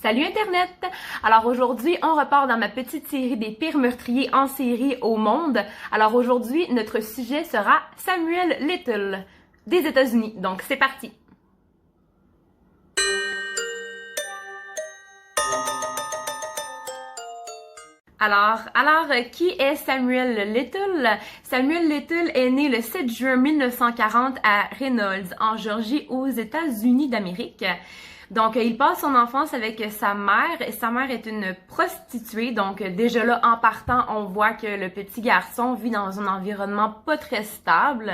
Salut Internet! Alors aujourd'hui, on repart dans ma petite série des pires meurtriers en série au monde. Alors aujourd'hui, notre sujet sera Samuel Little des États-Unis. Donc c'est parti! Alors, qui est Samuel Little? Samuel Little est né le 7 juin 1940 à Reynolds, en Géorgie, aux États-Unis d'Amérique. Donc, il passe son enfance avec sa mère. Sa mère est une prostituée. Donc, déjà là, en partant, on voit que le petit garçon vit dans un environnement pas très stable.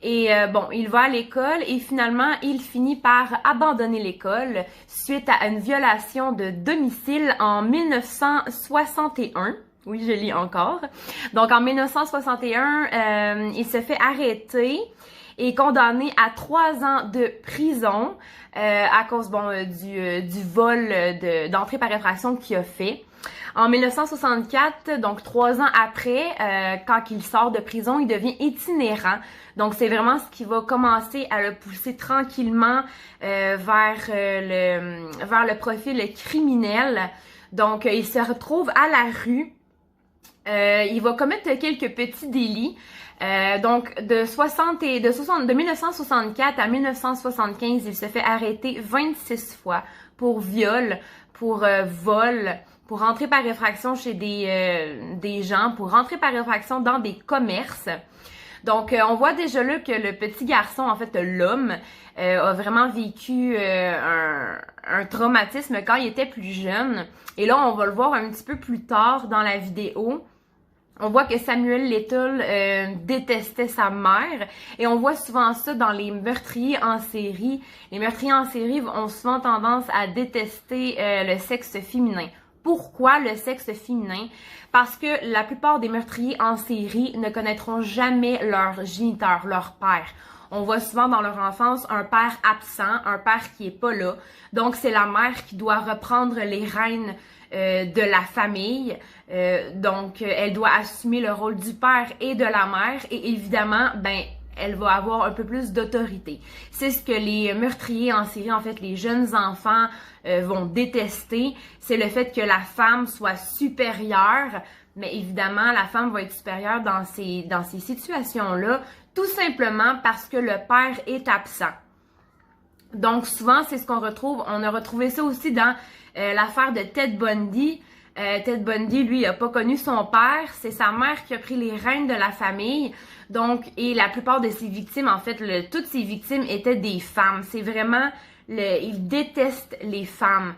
Et bon, il va à l'école et finalement, il finit par abandonner l'école suite à une violation de domicile en 1961. Oui, je lis encore. Donc, en 1961, il se fait arrêter et condamné à 3 ans de prison à cause du vol d'entrée par effraction qu'il a fait. En 1964, donc 3 ans après, quand il sort de prison, il devient itinérant. Donc c'est vraiment ce qui va commencer à le pousser tranquillement vers le profil criminel. Donc il se retrouve à la rue. Il va commettre quelques petits délits. Donc de 1964 à 1975, il se fait arrêter 26 fois pour viol, pour vol, pour rentrer par effraction chez des gens, pour rentrer par effraction dans des commerces. Donc, on voit déjà là que le petit garçon, en fait, l'homme, a vraiment vécu un traumatisme quand il était plus jeune. Et là, on va le voir un petit peu plus tard dans la vidéo. On voit que Samuel Little détestait sa mère et on voit souvent ça dans les meurtriers en série. Les meurtriers en série ont souvent tendance à détester le sexe féminin. Pourquoi le sexe féminin? Parce que la plupart des meurtriers en série ne connaîtront jamais leur géniteur, leur père. On voit souvent dans leur enfance un père absent, un père qui est pas là. Donc c'est la mère qui doit reprendre les rênes de la famille. Donc elle doit assumer le rôle du père et de la mère et évidemment, elle va avoir un peu plus d'autorité. C'est ce que les meurtriers en série, en fait, les jeunes enfants vont détester. C'est le fait que la femme soit supérieure. Mais évidemment, la femme va être supérieure dans ces situations-là, tout simplement parce que le père est absent. Donc souvent, c'est ce qu'on retrouve. On a retrouvé ça aussi dans l'affaire de Ted Bundy. Ted Bundy, lui, il a pas connu son père. C'est sa mère qui a pris les rênes de la famille. Donc, et la plupart de ses victimes, en fait, toutes ses victimes étaient des femmes. C'est vraiment, il déteste les femmes.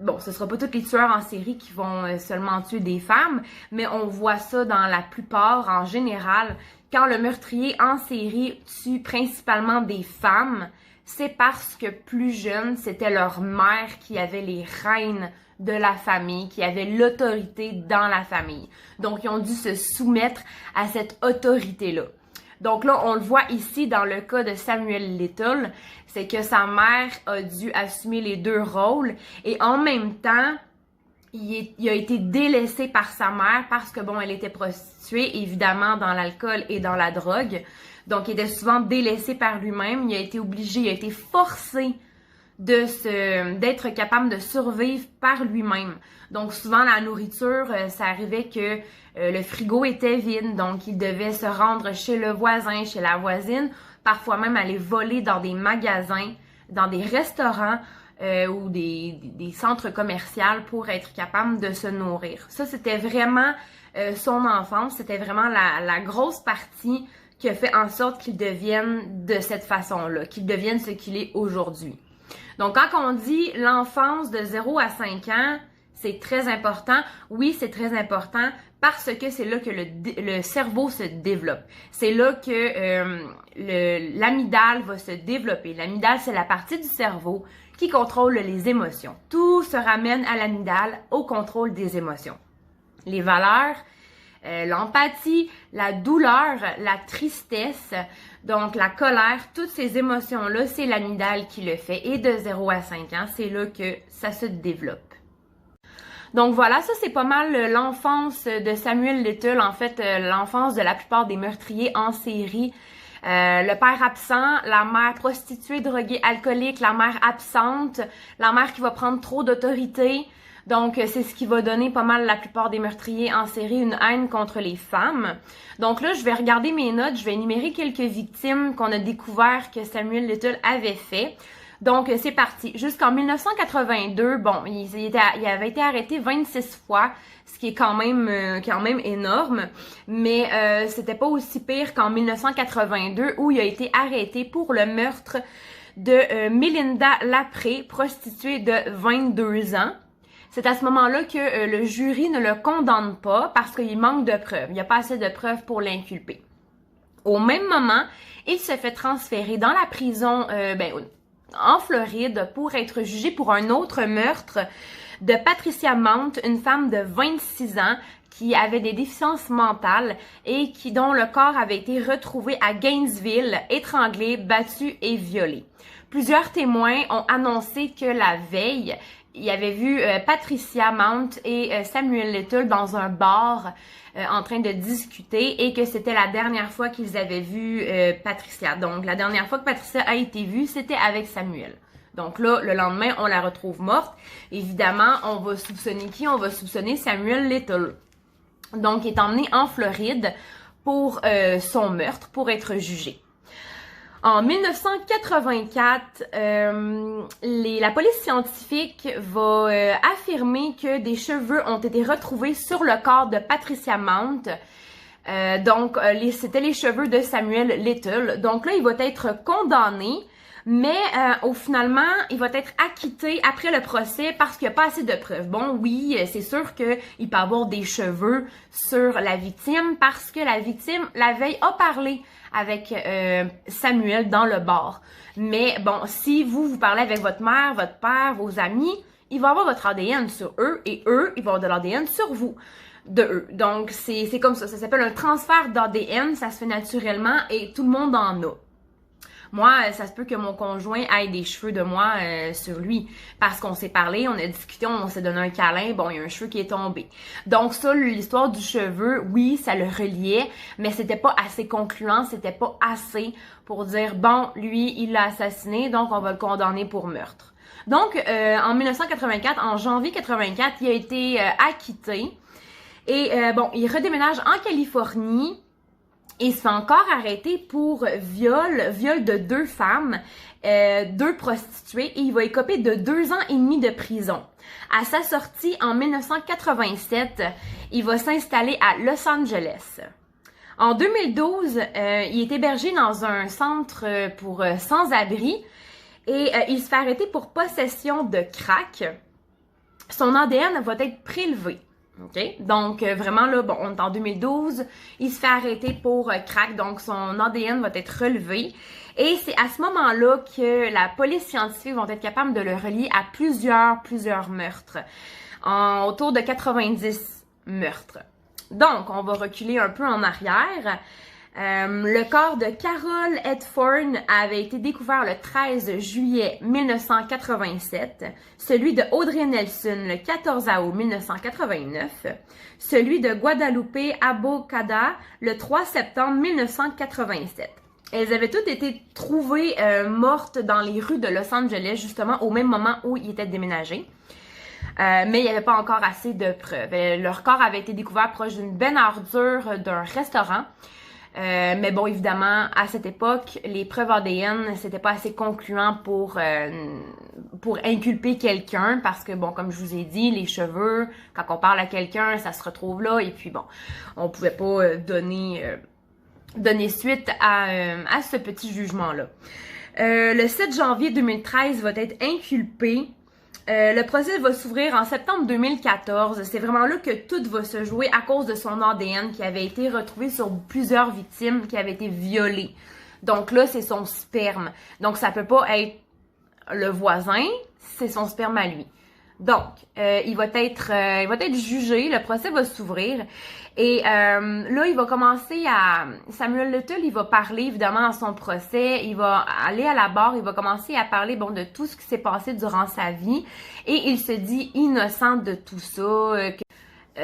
Bon, ce sera pas tous les tueurs en série qui vont seulement tuer des femmes, mais on voit ça dans la plupart, en général. Quand le meurtrier en série tue principalement des femmes, c'est parce que plus jeunes, c'était leur mère qui avait les rênes de la famille, qui avait l'autorité dans la famille. Donc, ils ont dû se soumettre à cette autorité-là. Donc là, on le voit ici dans le cas de Samuel Little, c'est que sa mère a dû assumer les deux rôles et en même temps, il a été délaissé par sa mère parce que, bon, elle était prostituée, évidemment, dans l'alcool et dans la drogue. Donc, il était souvent délaissé par lui-même. Il a été obligé, il a été forcé d'être capable de survivre par lui-même. Donc, souvent, la nourriture, ça arrivait que le frigo était vide. Donc, il devait se rendre chez le voisin, chez la voisine. Parfois même aller voler dans des magasins, dans des restaurants ou des centres commerciaux pour être capable de se nourrir. Ça, c'était vraiment son enfance. C'était vraiment la grosse partie qui a fait en sorte qu'il devienne de cette façon-là, qu'il devienne ce qu'il est aujourd'hui. Donc, quand on dit l'enfance de 0 à 5 ans, c'est très important. Oui, c'est très important parce que c'est là que le cerveau se développe. C'est là que l'amygdale va se développer. L'amygdale, c'est la partie du cerveau qui contrôle les émotions. Tout se ramène à l'amygdale, au contrôle des émotions. Les valeurs, l'empathie, la douleur, la tristesse, donc la colère, toutes ces émotions-là, c'est l'amygdale qui le fait. Et de 0 à 5 ans, c'est là que ça se développe. Donc voilà, ça c'est pas mal l'enfance de Samuel Little, en fait l'enfance de la plupart des meurtriers en série Le père absent, la mère prostituée, droguée, alcoolique, la mère absente, la mère qui va prendre trop d'autorité. Donc, c'est ce qui va donner pas mal la plupart des meurtriers en série une haine contre les femmes. Donc là, je vais regarder mes notes, je vais énumérer quelques victimes qu'on a découvert que Samuel Little avait fait. Donc, c'est parti. Jusqu'en 1982, bon, il avait été arrêté 26 fois, ce qui est quand même énorme, mais c'était pas aussi pire qu'en 1982 où il a été arrêté pour le meurtre de Melinda Lapré, prostituée de 22 ans. C'est à ce moment-là que le jury ne le condamne pas parce qu'il manque de preuves. Il n'y a pas assez de preuves pour l'inculper. Au même moment, il se fait transférer dans la prison en Floride pour être jugé pour un autre meurtre de Patricia Mount, une femme de 26 ans qui avait des déficiences mentales et dont le corps avait été retrouvé à Gainesville, étranglé, battu et violé. Plusieurs témoins ont annoncé que la veille, il avait vu Patricia Mount et Samuel Little dans un bar en train de discuter et que c'était la dernière fois qu'ils avaient vu Patricia. Donc, la dernière fois que Patricia a été vue, c'était avec Samuel. Donc là, le lendemain, on la retrouve morte. Évidemment, on va soupçonner qui? On va soupçonner Samuel Little. Donc, il est emmené en Floride pour son meurtre, pour être jugé. En 1984, la police scientifique va affirmer que des cheveux ont été retrouvés sur le corps de Patricia Mount. C'était les cheveux de Samuel Little. Donc là, il va être condamné, mais finalement, il va être acquitté après le procès parce qu'il n'y a pas assez de preuves. Bon, oui, c'est sûr qu'il peut avoir des cheveux sur la victime parce que la victime, la veille, a parlé avec Samuel dans le bar. Mais bon, si vous parlez avec votre mère, votre père, vos amis, il va avoir votre ADN sur eux et eux, ils vont avoir de l'ADN sur vous. De eux. Donc, c'est comme ça. Ça s'appelle un transfert d'ADN. Ça se fait naturellement et tout le monde en a. Moi, ça se peut que mon conjoint ait des cheveux de moi sur lui parce qu'on s'est parlé, on a discuté, on s'est donné un câlin, bon, il y a un cheveu qui est tombé. Donc ça, l'histoire du cheveu, oui, ça le reliait, mais c'était pas assez concluant, c'était pas assez pour dire, bon, lui, il l'a assassiné, donc on va le condamner pour meurtre. Donc, en 1984, en janvier 84, il a été acquitté et il redéménage en Californie. Et il se fait encore arrêter pour viol de 2 femmes, 2 prostituées, et il va écoper de 2 ans et demi de prison. À sa sortie en 1987, il va s'installer à Los Angeles. En 2012, il est hébergé dans un centre pour sans-abri et il se fait arrêter pour possession de crack. Son ADN va être prélevé. OK? Donc, vraiment, là, bon, on est en 2012, il se fait arrêter pour crack, donc son ADN va être relevé. Et c'est à ce moment-là que la police scientifique va être capable de le relier à plusieurs meurtres. Autour de 90 meurtres. Donc, on va reculer un peu en arrière. Le corps de Carol Edford avait été découvert le 13 juillet 1987, celui de Audrey Nelson le 14 août 1989, celui de Guadalupe Abocada le 3 septembre 1987. Elles avaient toutes été trouvées mortes dans les rues de Los Angeles, justement au même moment où ils étaient déménagés. Mais il n'y avait pas encore assez de preuves. Leur corps avait été découvert proche d'une benne à ordures d'un restaurant. Mais bon, évidemment, à cette époque, les preuves ADN, c'était pas assez concluant pour inculper quelqu'un parce que, bon, comme je vous ai dit, les cheveux, quand on parle à quelqu'un, ça se retrouve là et puis bon, on pouvait pas donner suite à ce petit jugement-là. Le 7 janvier 2013 va être inculpé. Le procès va s'ouvrir en septembre 2014. C'est vraiment là que tout va se jouer à cause de son ADN qui avait été retrouvé sur plusieurs victimes qui avaient été violées. Donc là, c'est son sperme. Donc ça peut pas être le voisin, c'est son sperme à lui. Donc, il va être jugé, le procès va s'ouvrir et là, il va commencer Samuel Little, il va parler évidemment à son procès, il va aller à la barre, il va commencer à parler de tout ce qui s'est passé durant sa vie et il se dit innocent de tout ça,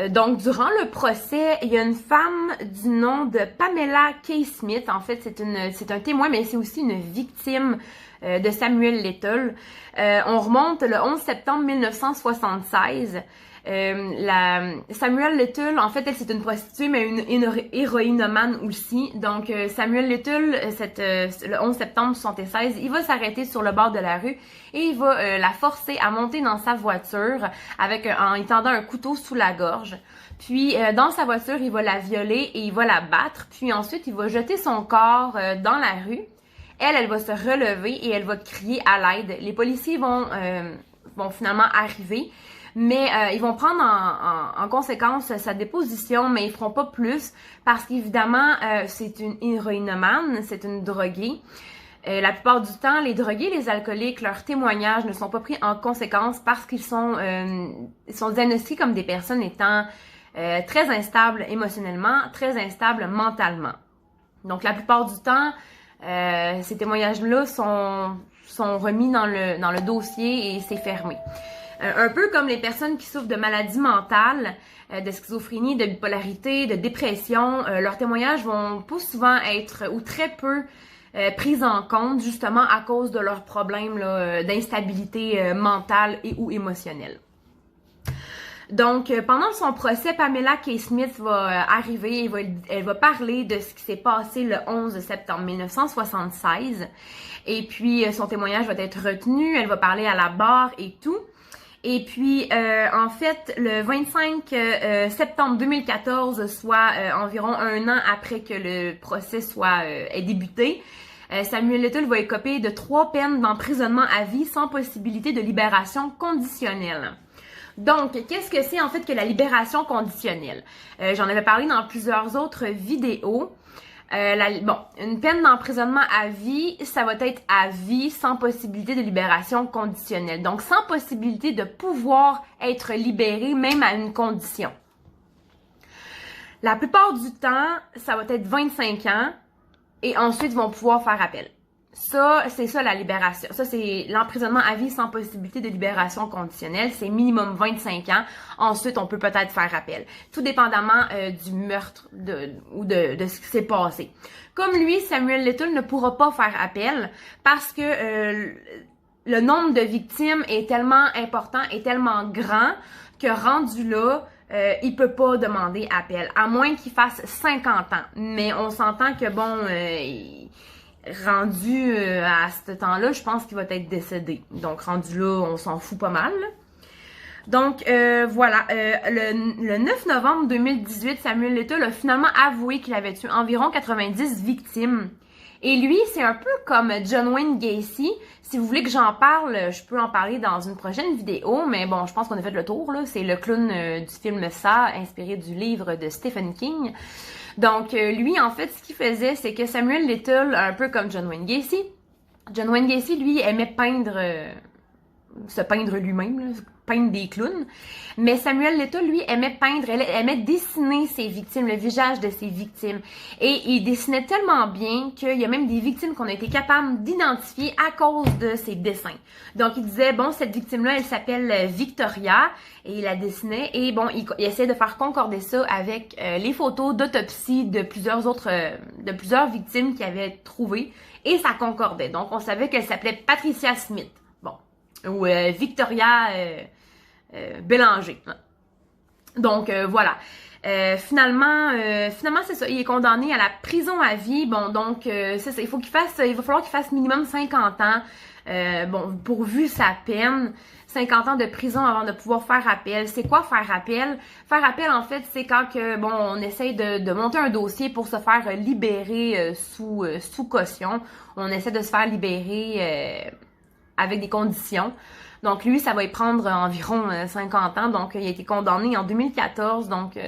Donc, durant le procès, il y a une femme du nom de Pamela K. Smith. En fait, c'est un témoin, mais c'est aussi une victime de Samuel Little. On remonte le 11 septembre 1976. Samuel Little, en fait, elle, c'est une prostituée, mais une héroïnomane aussi. Donc, Samuel Little, le 11 septembre 1976, il va s'arrêter sur le bord de la rue et il va la forcer à monter dans sa voiture en lui tendant un couteau sous la gorge. Puis, dans sa voiture, il va la violer et il va la battre. Puis ensuite, il va jeter son corps dans la rue. Elle va se relever et elle va crier à l'aide. Les policiers vont finalement arriver. Mais ils vont prendre en conséquence sa déposition, mais ils feront pas plus parce qu'évidemment, c'est une héroïnomane, c'est une droguée. La plupart du temps, les drogués, les alcooliques, leurs témoignages ne sont pas pris en conséquence parce qu'ils sont diagnostiqués comme des personnes étant très instables émotionnellement, très instables mentalement. Donc, la plupart du temps, ces témoignages-là sont remis dans le dossier et c'est fermé. Un peu comme les personnes qui souffrent de maladies mentales, de schizophrénie, de bipolarité, de dépression, leurs témoignages vont pas souvent être ou très peu pris en compte justement à cause de leurs problèmes d'instabilité mentale et ou émotionnelle. Donc, pendant son procès, Pamela K. Smith va arriver, elle va parler de ce qui s'est passé le 11 septembre 1976. Et puis, son témoignage va être retenu, elle va parler à la barre et tout. Et puis, en fait, le 25 septembre 2014, soit environ un an après que le procès ait débuté, Samuel Little va écoper de 3 peines d'emprisonnement à vie sans possibilité de libération conditionnelle. Donc, qu'est-ce que c'est en fait que la libération conditionnelle? J'en avais parlé dans plusieurs autres vidéos. Une peine d'emprisonnement à vie, ça va être à vie sans possibilité de libération conditionnelle. Donc, sans possibilité de pouvoir être libéré, même à une condition. La plupart du temps, ça va être 25 ans et ensuite, ils vont pouvoir faire appel. Ça, c'est ça la libération. Ça, c'est l'emprisonnement à vie sans possibilité de libération conditionnelle. C'est minimum 25 ans. Ensuite, on peut peut-être faire appel. Tout dépendamment du meurtre ou de ce qui s'est passé. Comme lui, Samuel Little ne pourra pas faire appel parce que le nombre de victimes est tellement important et tellement grand que rendu là, il peut pas demander appel. À moins qu'il fasse 50 ans. Mais on s'entend que rendu à ce temps-là, je pense qu'il va être décédé. Donc, rendu là, on s'en fout pas mal. Donc, voilà. Le 9 novembre 2018, Samuel Little a finalement avoué qu'il avait tué environ 90 victimes. Et lui, c'est un peu comme John Wayne Gacy. Si vous voulez que j'en parle, je peux en parler dans une prochaine vidéo. Mais bon, je pense qu'on a fait le tour, là. C'est le clown du film Ça, inspiré du livre de Stephen King. Donc, lui, en fait, ce qu'il faisait, c'est que Samuel Little, un peu comme John Wayne Gacy, lui, aimait se peindre lui-même, peindre des clowns. Mais Samuel Little, lui, aimait dessiner ses victimes, le visage de ses victimes. Et il dessinait tellement bien qu'il y a même des victimes qu'on a été capable d'identifier à cause de ses dessins. Donc, il disait, bon, cette victime-là, elle s'appelle Victoria, et il la dessinait, et bon, il essayait de faire concorder ça avec les photos d'autopsie de plusieurs victimes qu'il avait trouvées, et ça concordait. Donc, on savait qu'elle s'appelait Patricia Smith. Bon. Ou Victoria Bélanger. Donc, voilà. Finalement, c'est ça. Il est condamné à la prison à vie. Bon, donc, c'est ça. Il va falloir qu'il fasse minimum 50 ans. Pourvu sa peine. 50 ans de prison avant de pouvoir faire appel. C'est quoi faire appel? Faire appel, en fait, c'est quand on essaye de monter un dossier pour se faire libérer sous caution. On essaie de se faire libérer avec des conditions. Donc, lui, ça va y prendre environ 50 ans. Donc, il a été condamné en 2014. Donc,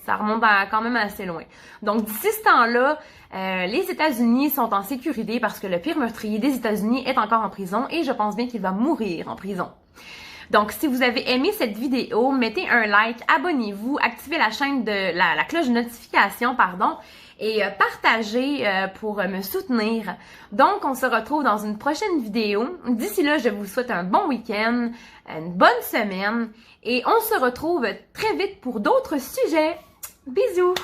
ça remonte quand même assez loin. Donc, d'ici ce temps-là, les États-Unis sont en sécurité parce que le pire meurtrier des États-Unis est encore en prison et je pense bien qu'il va mourir en prison. Donc, si vous avez aimé cette vidéo, mettez un like, abonnez-vous, activez la chaîne de la cloche de notification, et partagez pour me soutenir. Donc, on se retrouve dans une prochaine vidéo. D'ici là, je vous souhaite un bon week-end, une bonne semaine et on se retrouve très vite pour d'autres sujets. Bisous!